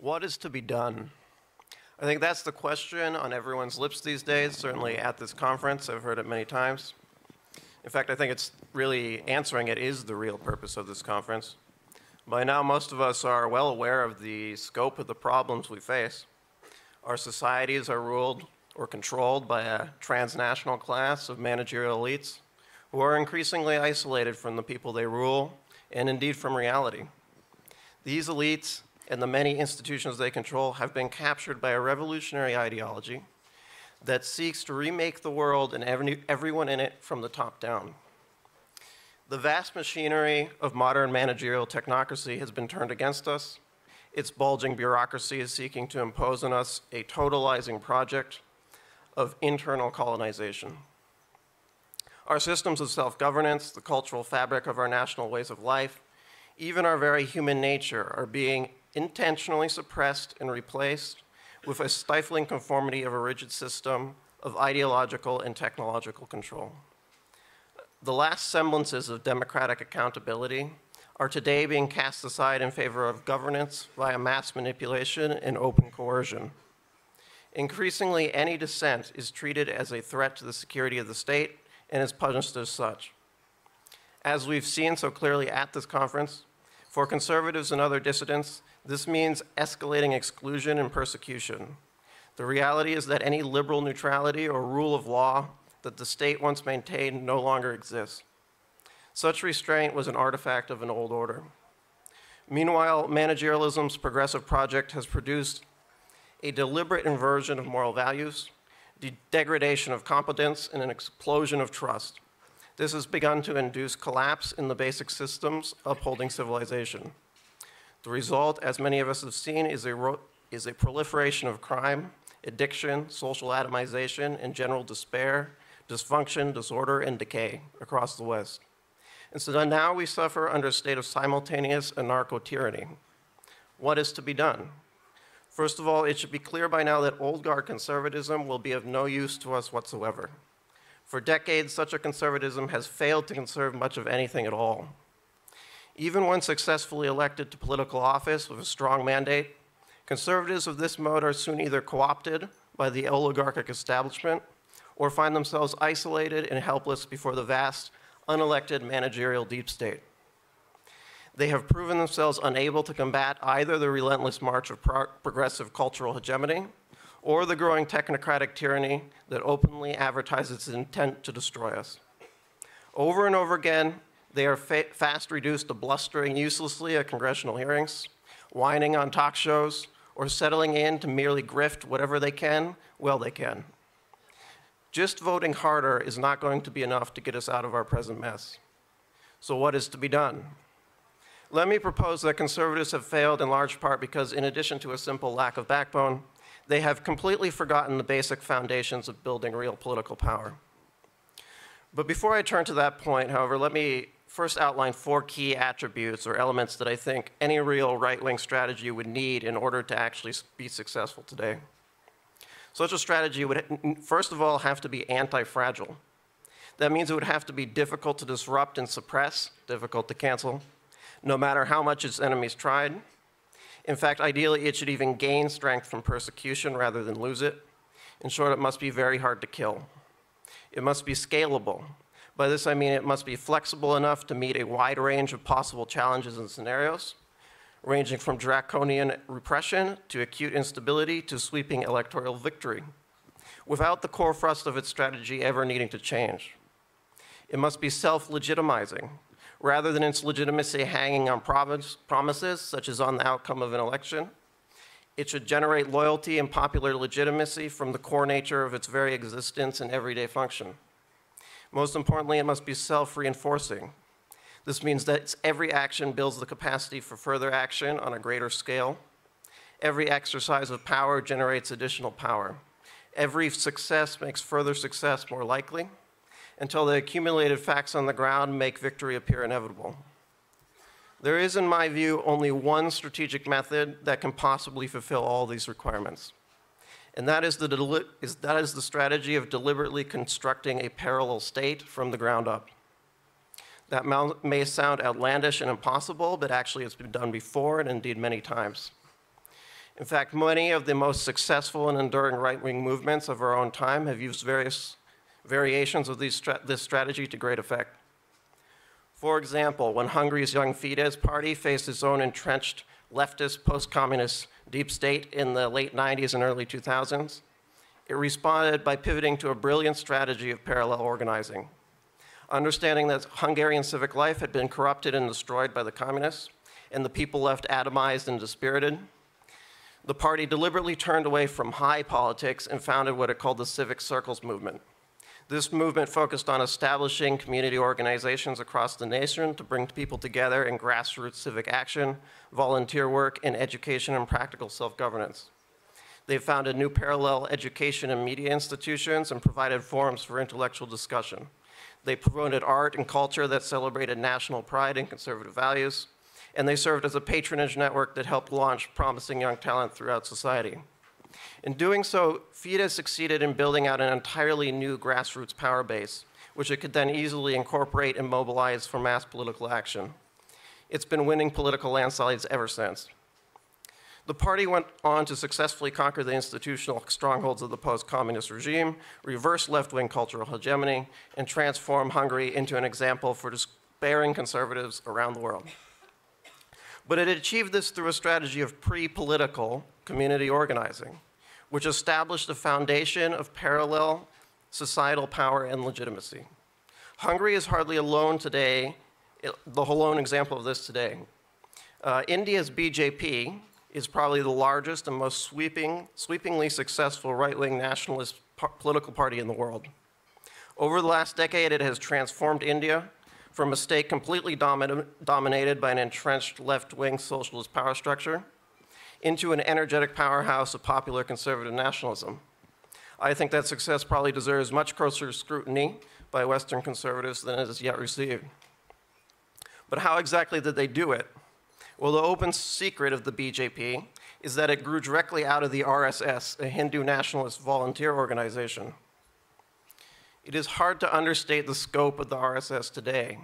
What is to be done? I think that's the question on everyone's lips these days, certainly at this conference. I've heard it many times. In fact, I think it's really answering it is the real purpose of this conference. By now, most of us are well aware of the scope of the problems we face. Our societies are ruled or controlled by a transnational class of managerial elites who are increasingly isolated from the people they rule and indeed from reality. These elites and the many institutions they control have been captured by a revolutionary ideology that seeks to remake the world and everyone in it from the top down. The vast machinery of modern managerial technocracy has been turned against us. Its bulging bureaucracy is seeking to impose on us a totalizing project of internal colonization. Our systems of self-governance, the cultural fabric of our national ways of life, even our very human nature are being intentionally suppressed and replaced with a stifling conformity of a rigid system of ideological and technological control. The last semblances of democratic accountability are today being cast aside in favor of governance via mass manipulation and open coercion. Increasingly, any dissent is treated as a threat to the security of the state and is punished as such. As we've seen so clearly at this conference, for conservatives and other dissidents, this means escalating exclusion and persecution. The reality is that any liberal neutrality or rule of law that the state once maintained no longer exists. Such restraint was an artifact of an old order. Meanwhile, managerialism's progressive project has produced a deliberate inversion of moral values, degradation of competence, and an explosion of trust. This has begun to induce collapse in the basic systems upholding civilization. The result, as many of us have seen, is a proliferation of crime, addiction, social atomization, and general despair, dysfunction, disorder, and decay across the West. And so now we suffer under a state of simultaneous anarcho-tyranny. What is to be done? First of all, it should be clear by now that old guard conservatism will be of no use to us whatsoever. For decades, such a conservatism has failed to conserve much of anything at all. Even when successfully elected to political office with a strong mandate, conservatives of this mode are soon either co-opted by the oligarchic establishment or find themselves isolated and helpless before the vast, unelected managerial deep state. They have proven themselves unable to combat either the relentless march of progressive cultural hegemony or the growing technocratic tyranny that openly advertises its intent to destroy us. Over and over again, they are fast reduced to blustering uselessly at congressional hearings, whining on talk shows, or settling in to merely grift whatever they can, well they can. Just voting harder is not going to be enough to get us out of our present mess. So what is to be done? Let me propose that conservatives have failed in large part because, in addition to a simple lack of backbone, they have completely forgotten the basic foundations of building real political power. But before I turn to that point, however, let me first outline 4 key attributes or elements that I think any real right-wing strategy would need in order to actually be successful today. Such a strategy would, first of all, have to be anti-fragile. That means it would have to be difficult to disrupt and suppress, difficult to cancel, no matter how much its enemies tried. In fact, ideally, it should even gain strength from persecution rather than lose it. In short, it must be very hard to kill. It must be scalable. By this, I mean it must be flexible enough to meet a wide range of possible challenges and scenarios, ranging from draconian repression to acute instability to sweeping electoral victory, without the core thrust of its strategy ever needing to change. It must be self-legitimizing, rather than its legitimacy hanging on promises, such as on the outcome of an election. It should generate loyalty and popular legitimacy from the core nature of its very existence and everyday function. Most importantly, it must be self-reinforcing. This means that every action builds the capacity for further action on a greater scale. Every exercise of power generates additional power. Every success makes further success more likely, until the accumulated facts on the ground make victory appear inevitable. There is, in my view, only one strategic method that can possibly fulfill all these requirements. And that is the strategy of deliberately constructing a parallel state from the ground up. That may sound outlandish and impossible, but actually it's been done before, and indeed many times. In fact, many of the most successful and enduring right-wing movements of our own time have used various variations of this strategy to great effect. For example, when Hungary's Young Fidesz party faced its own entrenched leftist post-communist deep state in the late 90s and early 2000s, it responded by pivoting to a brilliant strategy of parallel organizing. Understanding that Hungarian civic life had been corrupted and destroyed by the communists, and the people left atomized and dispirited, the party deliberately turned away from high politics and founded what it called the Civic Circles movement. This movement focused on establishing community organizations across the nation to bring people together in grassroots civic action, volunteer work, and education and practical self-governance. They founded new parallel education and media institutions and provided forums for intellectual discussion. They promoted art and culture that celebrated national pride and conservative values, and they served as a patronage network that helped launch promising young talent throughout society. In doing so, Fidesz succeeded in building out an entirely new grassroots power base, which it could then easily incorporate and mobilize for mass political action. It's been winning political landslides ever since. The party went on to successfully conquer the institutional strongholds of the post-communist regime, reverse left-wing cultural hegemony, and transform Hungary into an example for despairing conservatives around the world. But it achieved this through a strategy of pre-political community organizing, which established a foundation of parallel societal power and legitimacy. Hungary is hardly alone today, the lone example of this today. India's BJP is probably the largest and most sweepingly successful right-wing nationalist political party in the world. Over the last decade, it has transformed India from a state completely dominated by an entrenched left-wing socialist power structure into an energetic powerhouse of popular conservative nationalism. I think that success probably deserves much closer scrutiny by Western conservatives than it has yet received. But how exactly did they do it? Well, the open secret of the BJP is that it grew directly out of the RSS, a Hindu nationalist volunteer organization. It is hard to understate the scope of the RSS today.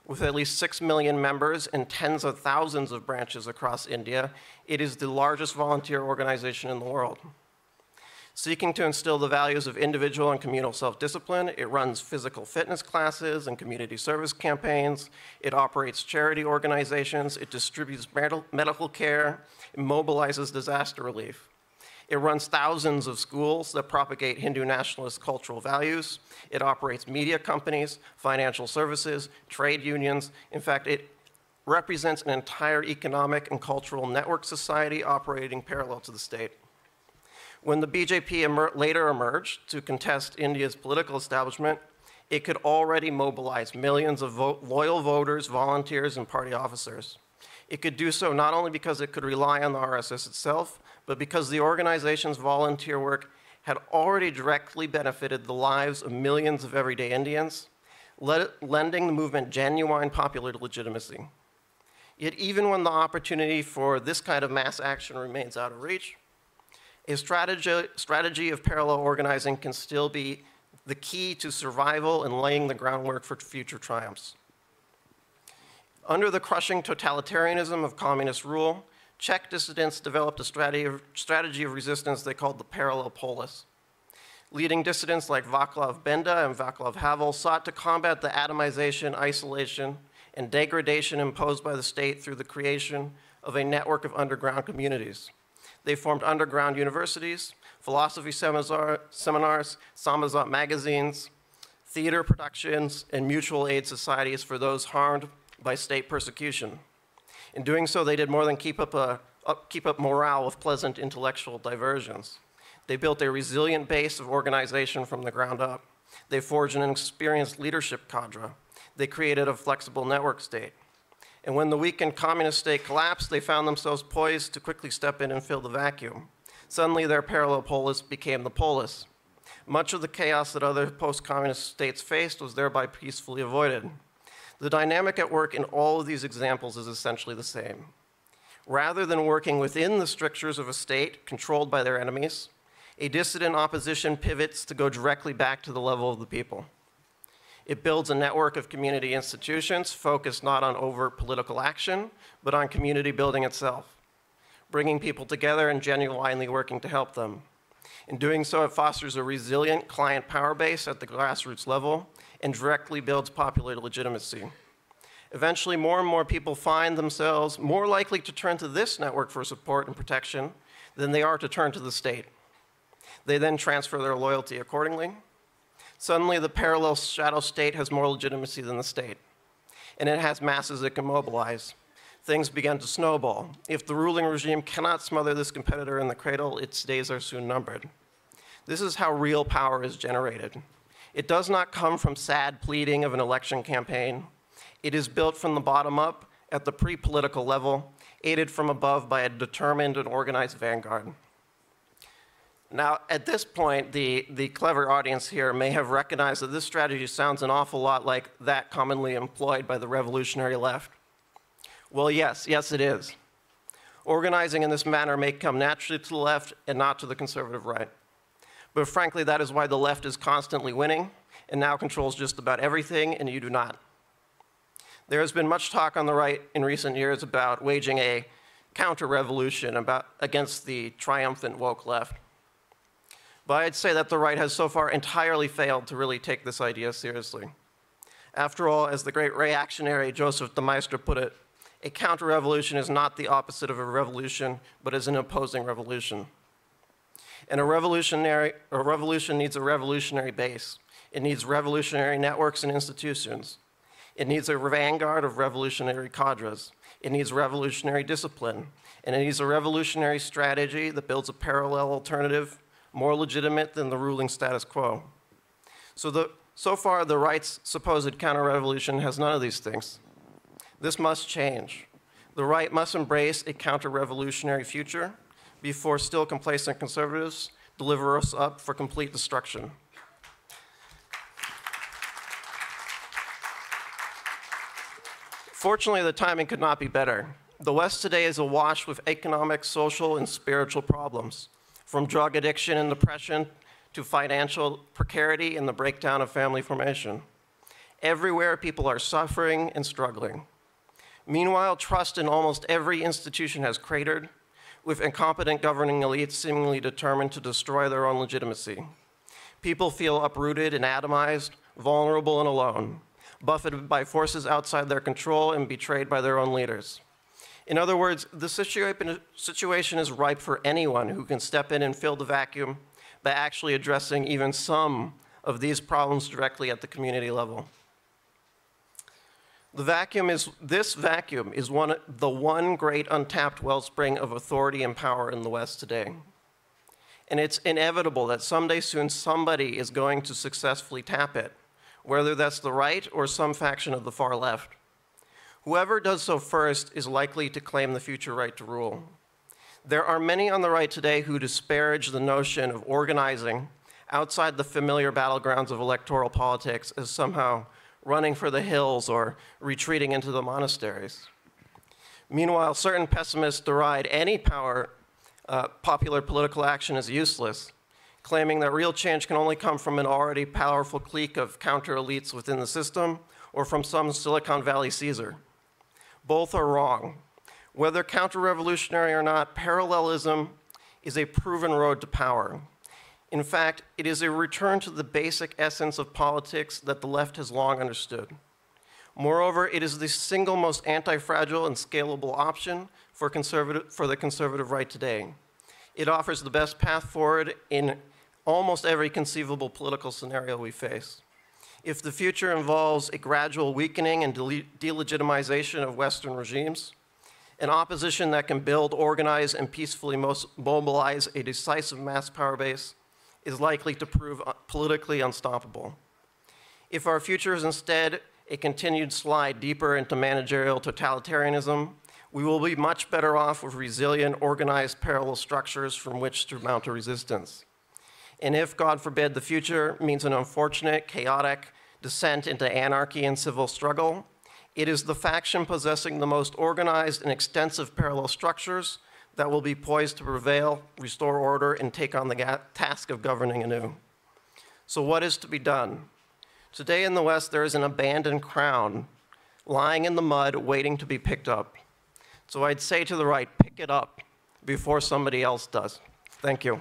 With at least 6 million members and tens of thousands of branches across India, it is the largest volunteer organization in the world. Seeking to instill the values of individual and communal self-discipline, it runs physical fitness classes and community service campaigns, it operates charity organizations, it distributes medical care, it mobilizes disaster relief. It runs thousands of schools that propagate Hindu nationalist cultural values. It operates media companies, financial services, trade unions. In fact, it represents an entire economic and cultural network society operating parallel to the state. When the BJP later emerged to contest India's political establishment, it could already mobilize millions of loyal voters, volunteers, and party officers. It could do so not only because it could rely on the RSS itself, but because the organization's volunteer work had already directly benefited the lives of millions of everyday Indians, lending the movement genuine popular legitimacy. Yet even when the opportunity for this kind of mass action remains out of reach, a strategy of parallel organizing can still be the key to survival and laying the groundwork for future triumphs. Under the crushing totalitarianism of communist rule, Czech dissidents developed a strategy of resistance they called the parallel polis. Leading dissidents like Václav Benda and Václav Havel sought to combat the atomization, isolation, and degradation imposed by the state through the creation of a network of underground communities. They formed underground universities, philosophy seminars, samizdat magazines, theater productions, and mutual aid societies for those harmed by state persecution. In doing so, they did more than keep up morale with pleasant intellectual diversions. They built a resilient base of organization from the ground up. They forged an experienced leadership cadre. They created a flexible network state. And when the weakened communist state collapsed, they found themselves poised to quickly step in and fill the vacuum. Suddenly, their parallel polis became the polis. Much of the chaos that other post-communist states faced was thereby peacefully avoided. The dynamic at work in all of these examples is essentially the same. Rather than working within the strictures of a state controlled by their enemies, a dissident opposition pivots to go directly back to the level of the people. It builds a network of community institutions focused not on overt political action, but on community building itself. bringing people together and genuinely working to help them. In doing so, it fosters a resilient client power base at the grassroots level and directly builds popular legitimacy. Eventually, more and more people find themselves more likely to turn to this network for support and protection than they are to turn to the state. They then transfer their loyalty accordingly. Suddenly, the parallel shadow state has more legitimacy than the state, and it has masses it can mobilize. Things begin to snowball. If the ruling regime cannot smother this competitor in the cradle, its days are soon numbered. This is how real power is generated. It does not come from sad pleading of an election campaign. It is built from the bottom up at the pre-political level, aided from above by a determined and organized vanguard. Now, at this point, the clever audience here may have recognized that this strategy sounds an awful lot like that commonly employed by the revolutionary left. Well, yes, it is. Organizing in this manner may come naturally to the left and not to the conservative right. But frankly, that is why the left is constantly winning and now controls just about everything, and you do not. There has been much talk on the right in recent years about waging a counter-revolution against the triumphant woke left. But I'd say that the right has so far entirely failed to really take this idea seriously. After all, as the great reactionary Joseph de Maistre put it, a counter-revolution is not the opposite of a revolution, but is an opposing revolution. And a revolution needs a revolutionary base. It needs revolutionary networks and institutions. It needs a vanguard of revolutionary cadres. It needs revolutionary discipline. And it needs a revolutionary strategy that builds a parallel alternative more legitimate than the ruling status quo. So far, the right's supposed counter-revolution has none of these things. This must change. The right must embrace a counter-revolutionary future before still complacent conservatives deliver us up for complete destruction. Fortunately, the timing could not be better. The West today is awash with economic, social, and spiritual problems, from drug addiction and depression to financial precarity and the breakdown of family formation. Everywhere, people are suffering and struggling. Meanwhile, trust in almost every institution has cratered, with incompetent governing elites seemingly determined to destroy their own legitimacy. People feel uprooted and atomized, vulnerable and alone, buffeted by forces outside their control and betrayed by their own leaders. In other words, the situation is ripe for anyone who can step in and fill the vacuum by actually addressing even some of these problems directly at the community level. This vacuum is the one great untapped wellspring of authority and power in the West today. And it's inevitable that someday soon somebody is going to successfully tap it, whether that's the right or some faction of the far left. Whoever does so first is likely to claim the future right to rule. There are many on the right today who disparage the notion of organizing outside the familiar battlegrounds of electoral politics as somehow running for the hills or retreating into the monasteries. Meanwhile, certain pessimists deride any popular political action as useless, claiming that real change can only come from an already powerful clique of counter-elites within the system or from some Silicon Valley Caesar. Both are wrong. Whether counter-revolutionary or not, parallelism is a proven road to power. In fact, it is a return to the basic essence of politics that the left has long understood. Moreover, it is the single most anti-fragile and scalable option for the conservative right today. It offers the best path forward in almost every conceivable political scenario we face. If the future involves a gradual weakening and delegitimization of Western regimes, an opposition that can build, organize, and peacefully mobilize a decisive mass power base is likely to prove politically unstoppable. If our future is instead a continued slide deeper into managerial totalitarianism, we will be much better off with resilient, organized parallel structures from which to mount a resistance. And if, God forbid, the future means an unfortunate, chaotic descent into anarchy and civil struggle, it is the faction possessing the most organized and extensive parallel structures that will be poised to prevail, restore order, and take on the task of governing anew. So what is to be done? Today in the West, there is an abandoned crown lying in the mud waiting to be picked up. So I'd say to the right, pick it up. before somebody else does. Thank you.